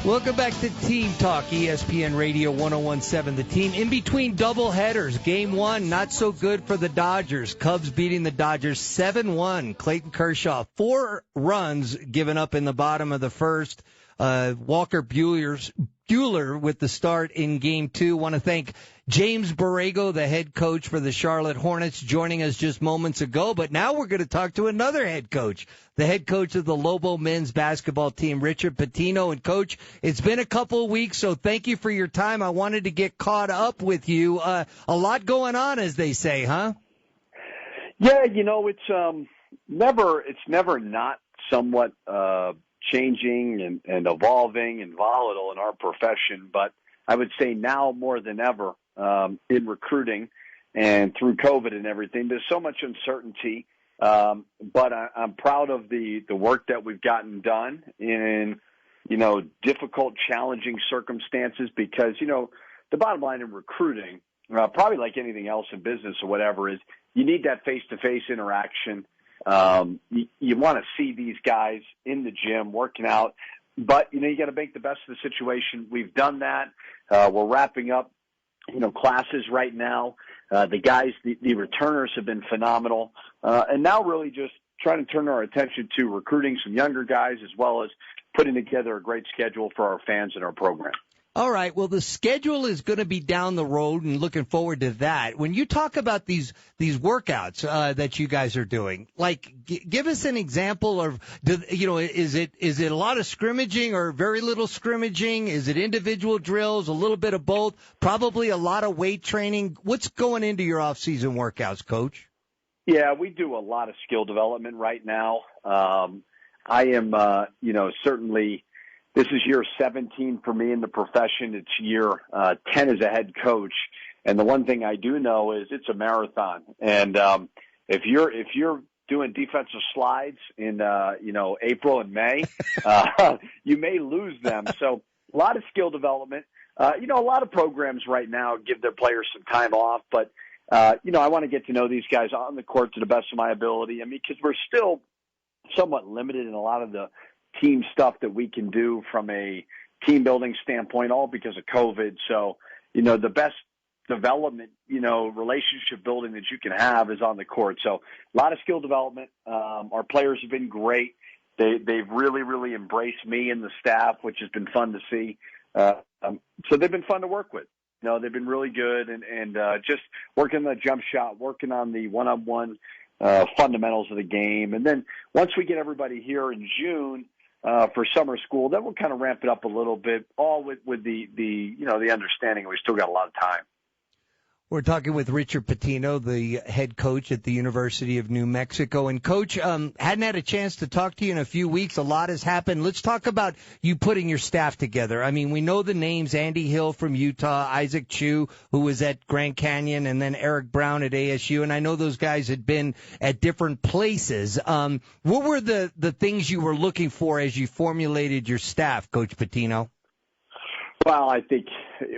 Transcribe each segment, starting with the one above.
Welcome back to Team Talk, ESPN Radio 101.7. The Team in between double headers. Game one, not so good for the Dodgers. Cubs beating the Dodgers 7-1. Clayton Kershaw, 4 runs given up in the bottom of the first. Walker Buehler with the start in Game 2. Want to thank James Borrego, the head coach for the Charlotte Hornets, joining us just moments ago. But now we're going to talk to another head coach, the head coach of the Lobo men's basketball team, Richard Pitino. And, Coach, it's been a couple of weeks, so thank you for your time. I wanted to get caught up with you. A lot going on, as they say, huh? Yeah, it's never not somewhat changing and evolving and volatile in our profession. But I would say now more than ever in recruiting and through COVID and everything, there's so much uncertainty. But I'm proud of the work that we've gotten done in, difficult, challenging circumstances because, the bottom line in recruiting, probably like anything else in business or whatever, is you need that face-to-face interaction. You want to see these guys in the gym working out, but you got to make the best of the situation. We've done that. We're wrapping up, classes right now. The guys, the returners have been phenomenal, and now really just trying to turn our attention to recruiting some younger guys as well as putting together a great schedule for our fans and our program. All right. Well, the schedule is going to be down the road, and looking forward to that. When you talk about these workouts that you guys are doing, like, give us an example of, is it a lot of scrimmaging or very little scrimmaging? Is it individual drills, a little bit of both? Probably a lot of weight training. What's going into your off-season workouts, Coach? Yeah, we do a lot of skill development right now. I am, certainly. This is year 17 for me in the profession. It's year 10 as a head coach. And the one thing I do know is it's a marathon. And if you're doing defensive slides in April and May, you may lose them. So a lot of skill development. A lot of programs right now give their players some time off, but I want to get to know these guys on the court to the best of my ability. I mean, because we're still somewhat limited in a lot of the team stuff that we can do from a team building standpoint, all because of COVID. So, the best development, relationship building that you can have is on the court. So a lot of skill development. Our players have been great. They've really, really embraced me and the staff, which has been fun to see. So they've been fun to work with. They've been really good and just working on the jump shot, working on the one-on-one fundamentals of the game. And then once we get everybody here in June, for summer school, then we'll kind of ramp it up a little bit, all with the understanding we still got a lot of time. We're talking with Richard Pitino, the head coach at the University of New Mexico. And, Coach, hadn't had a chance to talk to you in a few weeks. A lot has happened. Let's talk about you putting your staff together. I mean, we know the names, Andy Hill from Utah, Isaac Chu, who was at Grand Canyon, and then Eric Brown at ASU. And I know those guys had been at different places. What were the things you were looking for as you formulated your staff, Coach Pitino? Well, I think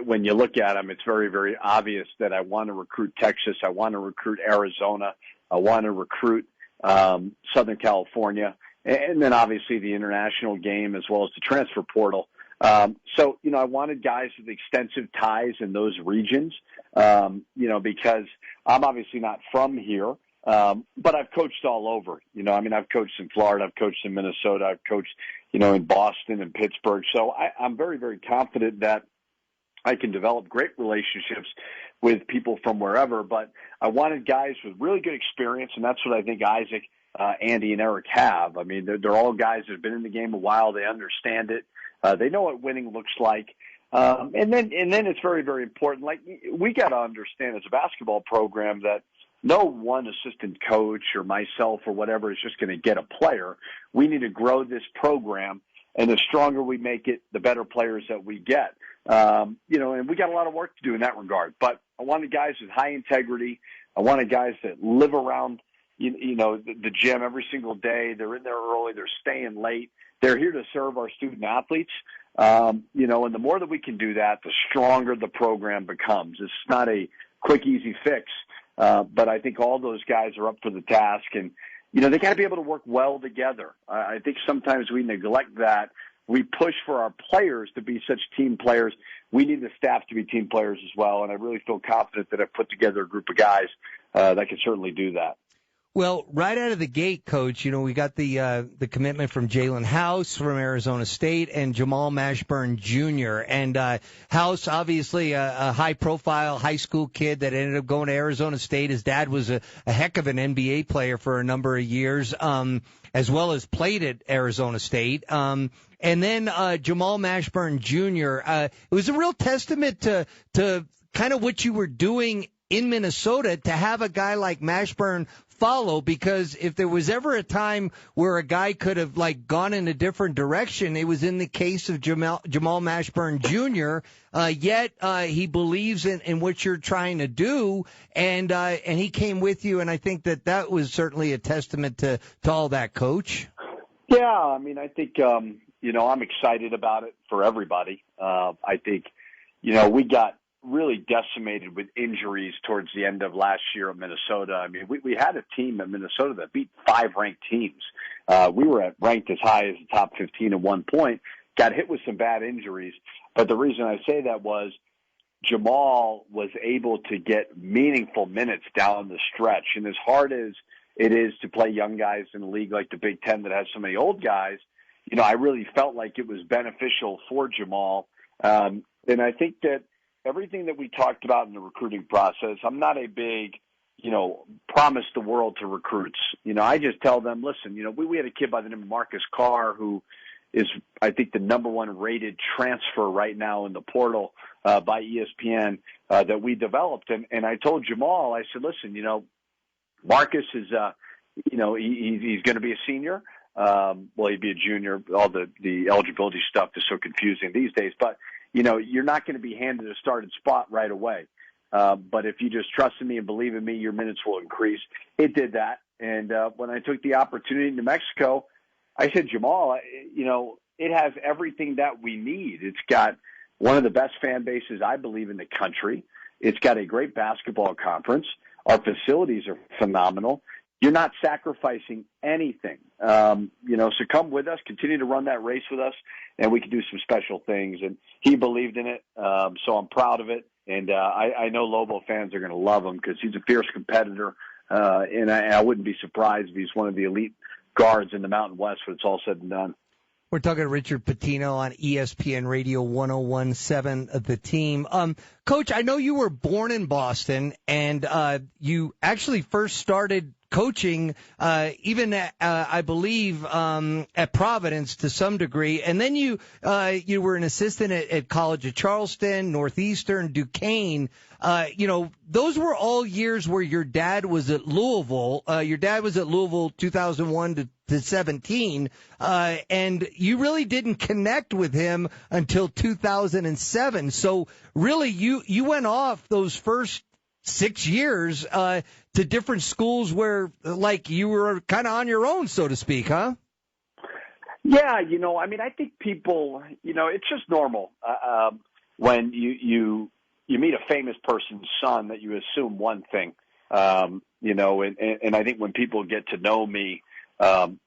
when you look at them, it's very, very obvious that I want to recruit Texas. I want to recruit Arizona. I want to recruit Southern California. And then obviously the international game as well as the transfer portal. So, I wanted guys with extensive ties in those regions, because I'm obviously not from here. But I've coached all over, I've coached in Florida, I've coached in Minnesota, I've coached, in Boston and Pittsburgh. So I'm very, very confident that I can develop great relationships with people from wherever. But I wanted guys with really good experience, and that's what I think Isaac, Andy, and Eric have. I mean, they're all guys that have been in the game a while. They understand it. They know what winning looks like. And then it's very, very important. Like, we got to understand as a basketball program that no one assistant coach or myself or whatever is just going to get a player. We need to grow this program, and the stronger we make it, the better players that we get. And we got a lot of work to do in that regard. But I wanted guys with high integrity. I wanted guys that live around, the gym every single day. They're in there early. They're staying late. They're here to serve our student athletes. And the more that we can do that, the stronger the program becomes. It's not a quick, easy fix. But I think all those guys are up for the task, and, they got to be able to work well together. I think sometimes we neglect that we push for our players to be such team players, we need the staff to be team players as well. And I really feel confident that I've put together a group of guys that can certainly do that. Well, right out of the gate, Coach, we got the commitment from Jalen House from Arizona State and Jamal Mashburn Jr. And House, obviously a high-profile high school kid that ended up going to Arizona State. His dad was a heck of an NBA player for a number of years, as well as played at Arizona State. And then Jamal Mashburn Jr. It was a real testament to kind of what you were doing in Minnesota to have a guy like Mashburn follow, because if there was ever a time where a guy could have gone in a different direction, it was in the case of Jamal Mashburn Jr. Yet he believes in what you're trying to do, and he came with you, and I think that was certainly a testament to all that, Coach. Yeah, I mean, I think I'm excited about it for everybody. I think we got really decimated with injuries towards the end of last year at Minnesota. I mean, we had a team at Minnesota that beat 5 ranked teams. We were ranked as high as the top 15 at one point, got hit with some bad injuries. But the reason I say that was Jamal was able to get meaningful minutes down the stretch. And as hard as it is to play young guys in a league like the Big Ten that has so many old guys, I really felt like it was beneficial for Jamal. And I think that everything that we talked about in the recruiting process, I'm not a big, promise the world to recruits. I just tell them, listen, we had a kid by the name of Marcus Carr who is, I think, the number 1 rated transfer right now in the portal by ESPN that we developed. And I told Jamal, I said, listen, Marcus is, he's going to be a senior. Well, he'd be a junior. All the eligibility stuff is so confusing these days. But you're not going to be handed a starting spot right away. But if you just trust in me and believe in me, your minutes will increase. It did that. And when I took the opportunity in New Mexico, I said, Jamal, it has everything that we need. It's got one of the best fan bases, I believe, in the country. It's got a great basketball conference. Our facilities are phenomenal. You're not sacrificing anything. So come with us, continue to run that race with us, and we can do some special things. And he believed in it, so I'm proud of it. And I know Lobo fans are going to love him because he's a fierce competitor, and I wouldn't be surprised if he's one of the elite guards in the Mountain West when it's all said and done. We're talking to Richard Pitino on ESPN Radio 101.7 of the team. Coach, I know you were born in Boston, and you actually first started coaching, even at, I believe, at Providence to some degree. And then you were an assistant at College of Charleston, Northeastern, Duquesne. Those were all years where your dad was at Louisville. Your dad was at Louisville 2001 to 17, and you really didn't connect with him until 2007. So really, you went off those first 6 years to different schools where, you were kind of on your own, so to speak, huh? Yeah, I think people, it's just normal when you meet a famous person's son that you assume one thing, and I think when people get to know me, I'm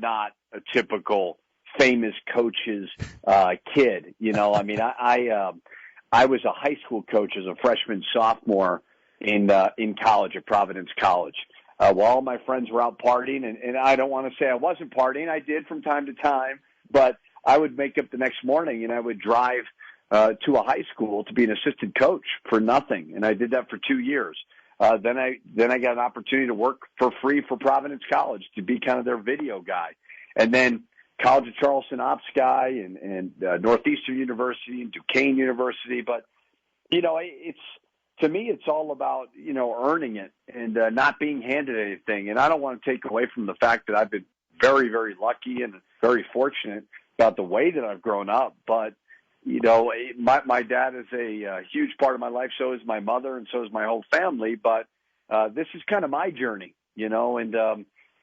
not a typical famous coach's kid. I was a high school coach as a freshman, sophomore in college at Providence College. While all my friends were out partying, and I don't want to say I wasn't partying. I did from time to time, but I would make up the next morning and I would drive to a high school to be an assistant coach for nothing. And I did that for 2 years. Then I got an opportunity to work for free for Providence College to be kind of their video guy. And then College of Charleston ops guy and Northeastern University and Duquesne University. But, to me, it's all about, earning it and not being handed anything. And I don't want to take away from the fact that I've been very, very lucky and very fortunate about the way that I've grown up. But, my dad is a huge part of my life. So is my mother and so is my whole family. But this is kind of my journey, and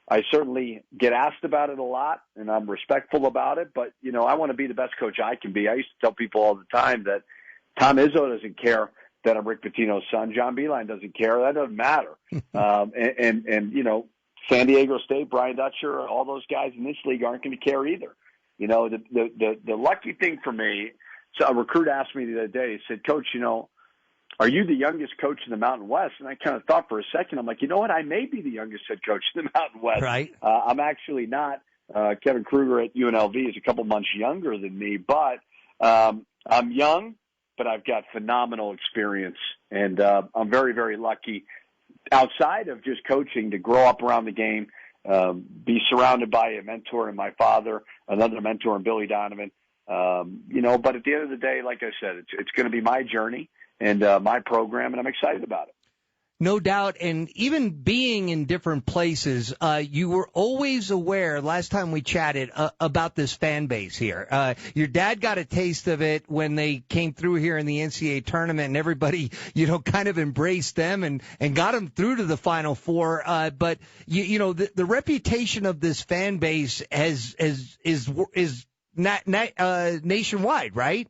I certainly get asked about it a lot, and I'm respectful about it. But, I want to be the best coach I can be. I used to tell people all the time that Tom Izzo doesn't care that I'm Rick Pitino's son. John Beilein doesn't care. That doesn't matter. And San Diego State, Brian Dutcher, all those guys in this league aren't going to care either. You know, the lucky thing for me, so a recruit asked me the other day, he said, Coach, you know, are you the youngest coach in the Mountain West? And I kind of thought for a second, I'm like, you know what? I may be the youngest head coach in the Mountain West. Right. I'm actually not. Kevin Kruger at UNLV is a couple months younger than me, but I'm young, but I've got phenomenal experience, and I'm very, very lucky outside of just coaching to grow up around the game, be surrounded by a mentor in my father, another mentor in Billy Donovan. You know, but at the end of the day, like I said, it's going to be my journey and my program, and I'm excited about it. No doubt. And even being in different places, you were always aware, last time we chatted, about this fan base here. Your dad got a taste of it when they came through here in the NCAA tournament, and everybody, you know, kind of embraced them and got them through to the Final Four. But, you know, the reputation of this fan base is nationwide, right?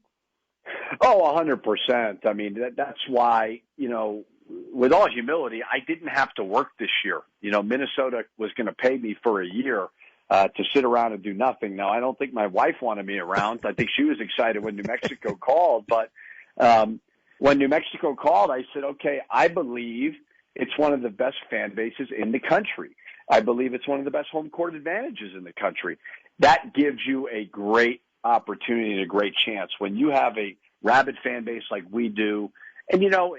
Oh, 100%. I mean, that's why, you know, with all humility, I didn't have to work this year. You know, Minnesota was going to pay me for a year to sit around and do nothing. Now, I don't think my wife wanted me around. I think she was excited when New Mexico called. But when New Mexico called, I said, okay, I believe it's one of the best fan bases in the country. I believe it's one of the best home court advantages in the country. That gives you a great opportunity and a great chance. When you have a rabid fan base like we do, and, you know,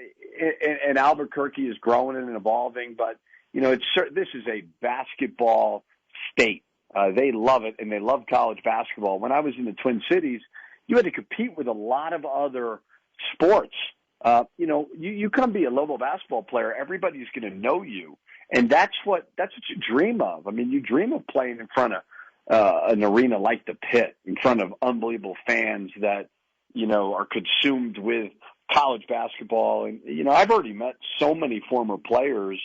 and Albuquerque is growing and evolving, but, you know, this is a basketball state. They love it, and they love college basketball. When I was in the Twin Cities, you had to compete with a lot of other sports. You know, you come be a Lobo basketball player, everybody's going to know you, and that's what you dream of. I mean, you dream of playing in front of an arena like the Pit, in front of unbelievable fans that, you know, are consumed with college basketball. And, you know, I've already met so many former players,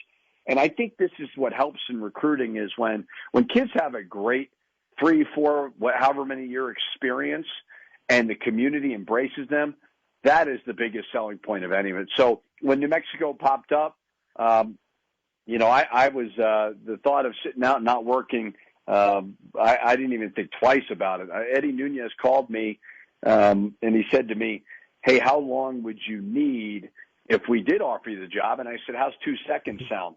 and I think this is what helps in recruiting is when kids have a great 3, 4, however many year experience and the community embraces them, that is the biggest selling point of any of it. So when New Mexico popped up, you know, I was, the thought of sitting out and not working, I didn't even think twice about it. Eddie Nunez called me, and he said to me, hey, how long would you need if we did offer you the job? And I said, how's 2 seconds sound?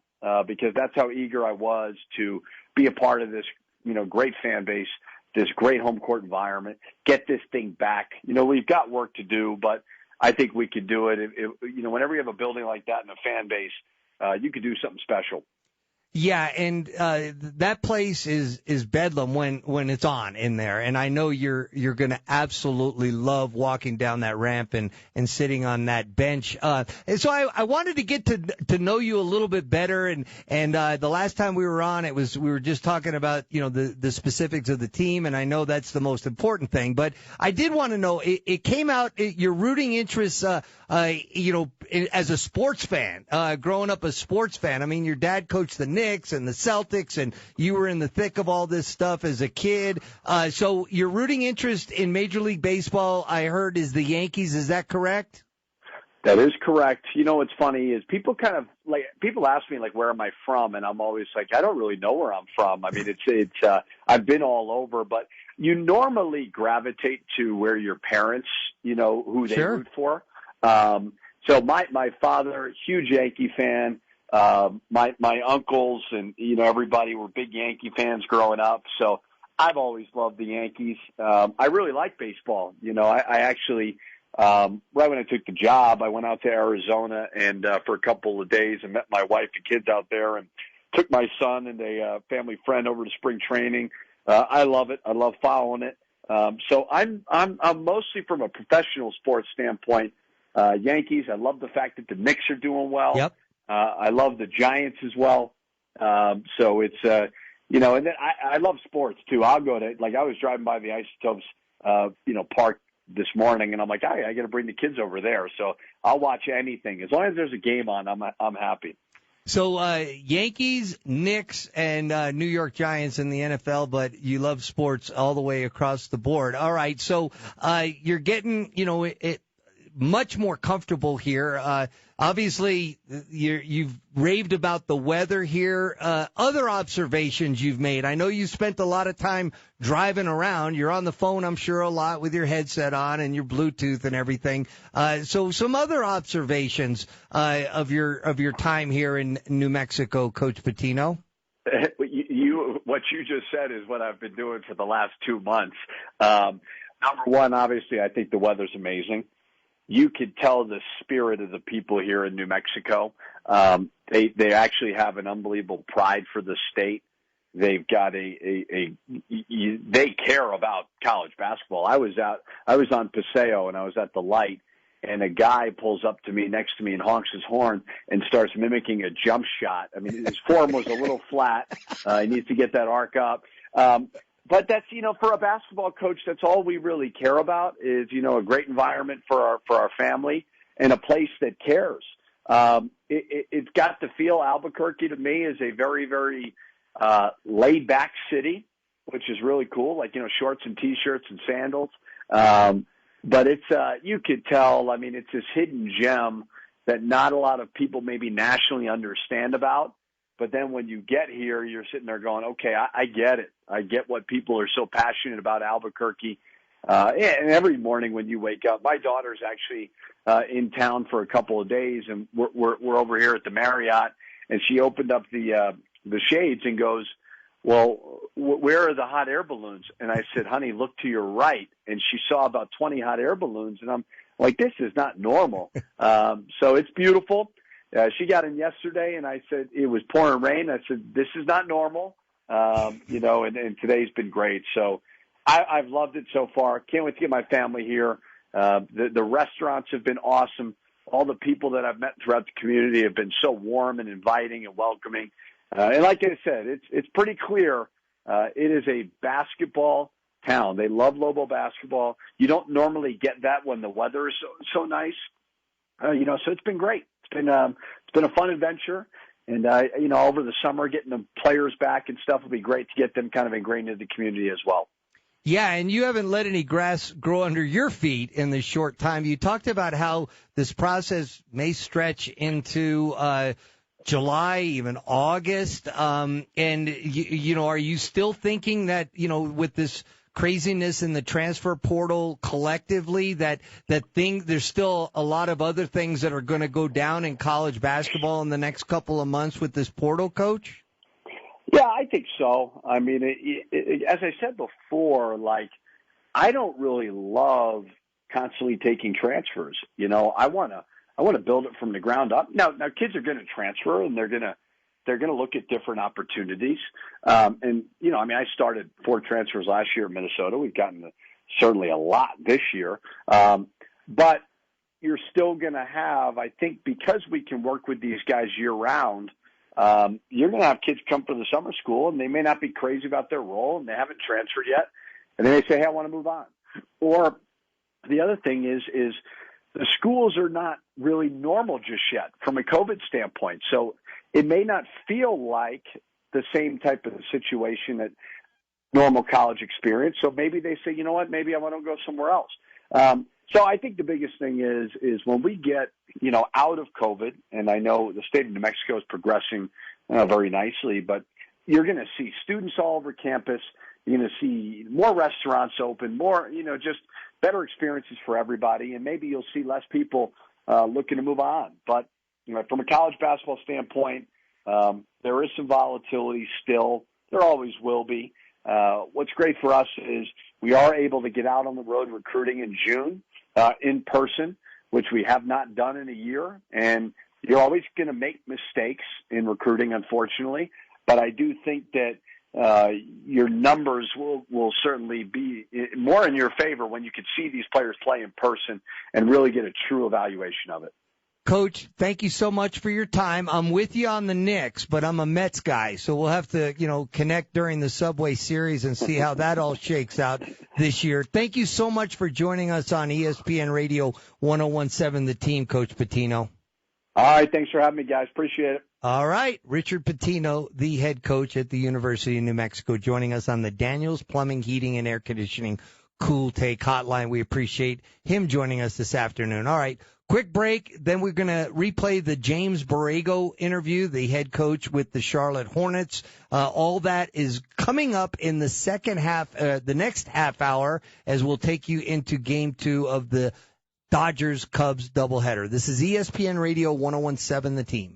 Because that's how eager I was to be a part of this, you know, great fan base, this great home court environment, get this thing back. You know, we've got work to do, but I think we could do it. You know, whenever you have a building like that and a fan base, you could do something special. Yeah, and that place is bedlam when it's on in there, and I know you're going to absolutely love walking down that ramp and sitting on that bench. And so I wanted to get to know you a little bit better, and the last time we were on, we were just talking about, you know, the specifics of the team, and I know that's the most important thing. But I did want to know, it came out your rooting interests, you know, as a sports fan, growing up a sports fan. I mean, your dad coached the Knicks and the Celtics, and you were in the thick of all this stuff as a kid. So your rooting interest in Major League Baseball, I heard, is the Yankees. Is that correct? That is correct. You know, what's funny is people ask me, like, where am I from? And I'm always like, I don't really know where I'm from. I mean, it's I've been all over, but you normally gravitate to where your parents, you know, who they root for. So my father, huge Yankee fan. My uncles and, you know, everybody were big Yankee fans growing up. So I've always loved the Yankees. I really like baseball. You know, I actually, right when I took the job, I went out to Arizona and, for a couple of days and met my wife and kids out there and took my son and a family friend over to spring training. I love it. I love following it. So I'm mostly from a professional sports standpoint. Yankees. I love the fact that the Knicks are doing well. Yep. I love the Giants as well. So it's, you know, and then I love sports too. I'll go to, like, I was driving by the Isotopes, you know, park this morning, and I'm like, I got to bring the kids over there. So I'll watch anything. As long as there's a game on, I'm happy. So Yankees, Knicks, and New York Giants in the NFL, but you love sports all the way across the board. All right, so you're getting, you know, much more comfortable here. Obviously, you've raved about the weather here. Other observations you've made. I know you spent a lot of time driving around. You're on the phone, I'm sure, a lot with your headset on and your Bluetooth and everything. So some other observations of your time here in New Mexico, Coach Pitino. What you just said is what I've been doing for the last 2 months. Number one, obviously, I think the weather's amazing. You could tell the spirit of the people here in New Mexico. They actually have an unbelievable pride for the state. They've got they care about college basketball. I was on Paseo and I was at the light, and a guy pulls up to me next to me and honks his horn and starts mimicking a jump shot. I mean, his form was a little flat. He needs to get that arc up. But that's, for a basketball coach, that's all we really care about is, a great environment for our family and a place that cares. It's got to feel, Albuquerque to me is a very, very laid back city, which is really cool. Like, shorts and t-shirts and sandals. But it's, you could tell, I mean, it's this hidden gem that not a lot of people maybe nationally understand about. But then when you get here, you're sitting there going, okay, I get it. I get what people are so passionate about Albuquerque. And every morning when you wake up, my daughter's actually in town for a couple of days, and we're over here at the Marriott, and she opened up the shades and goes, well, where are the hot air balloons? And I said, honey, look to your right. And she saw about 20 hot air balloons, and I'm like, this is not normal. So it's beautiful. She got in yesterday, and I said it was pouring rain. I said, this is not normal, and today's been great. So I've loved it so far. Can't wait to get my family here. The restaurants have been awesome. All the people that I've met throughout the community have been so warm and inviting and welcoming. And like I said, it's pretty clear it is a basketball town. They love Lobo basketball. You don't normally get that when the weather is so nice. So it's been great. It's been a fun adventure, and over the summer getting the players back and stuff will be great to get them kind of ingrained into the community as well. Yeah, and you haven't let any grass grow under your feet in this short time. You talked about how this process may stretch into July, even August. And are you still thinking that with this craziness in the transfer portal collectively that there's still a lot of other things that are going to go down in college basketball in the next couple of months with this portal, Coach? Yeah, I think so. I mean, as I said before, I don't really love constantly taking transfers. I want to build it from the ground up. Now kids are going to transfer, and they're going to look at different opportunities. I started 4 transfers last year in Minnesota. We've gotten certainly a lot this year. But you're still going to have, I think, because we can work with these guys year round, you're going to have kids come for the summer school, and they may not be crazy about their role, and they haven't transferred yet. And they may say, hey, I want to move on. Or the other thing is the schools are not really normal just yet from a COVID standpoint. So it may not feel like the same type of situation that normal college experience. So maybe they say, you know what, maybe I want to go somewhere else. So I think the biggest thing is when we get, out of COVID, and I know the state of New Mexico is progressing very nicely, but you're going to see students all over campus. You're going to see more restaurants open, more, just better experiences for everybody. And maybe you'll see less people looking to move on. But from a college basketball standpoint, there is some volatility still. There always will be. What's great for us is we are able to get out on the road recruiting in June in person, which we have not done in a year. And you're always going to make mistakes in recruiting, unfortunately. But I do think that your numbers will certainly be more in your favor when you can see these players play in person and really get a true evaluation of it. Coach, thank you so much for your time. I'm with you on the Knicks, but I'm a Mets guy, so we'll have to, connect during the Subway Series and see how that all shakes out this year. Thank you so much for joining us on ESPN Radio 101.7 The Team, Coach Pitino. All right, thanks for having me, guys. Appreciate it. All right, Richard Pitino, the head coach at the University of New Mexico, joining us on the Daniels Plumbing, Heating, and Air Conditioning Cool Take Hotline. We appreciate him joining us this afternoon. All right, quick break. Then we're going to replay the James Borrego interview, the head coach with the Charlotte Hornets. All that is coming up in the second half, the next half hour, as we'll take you into Game 2 of the Dodgers-Cubs doubleheader. This is ESPN Radio 101.7 The Team.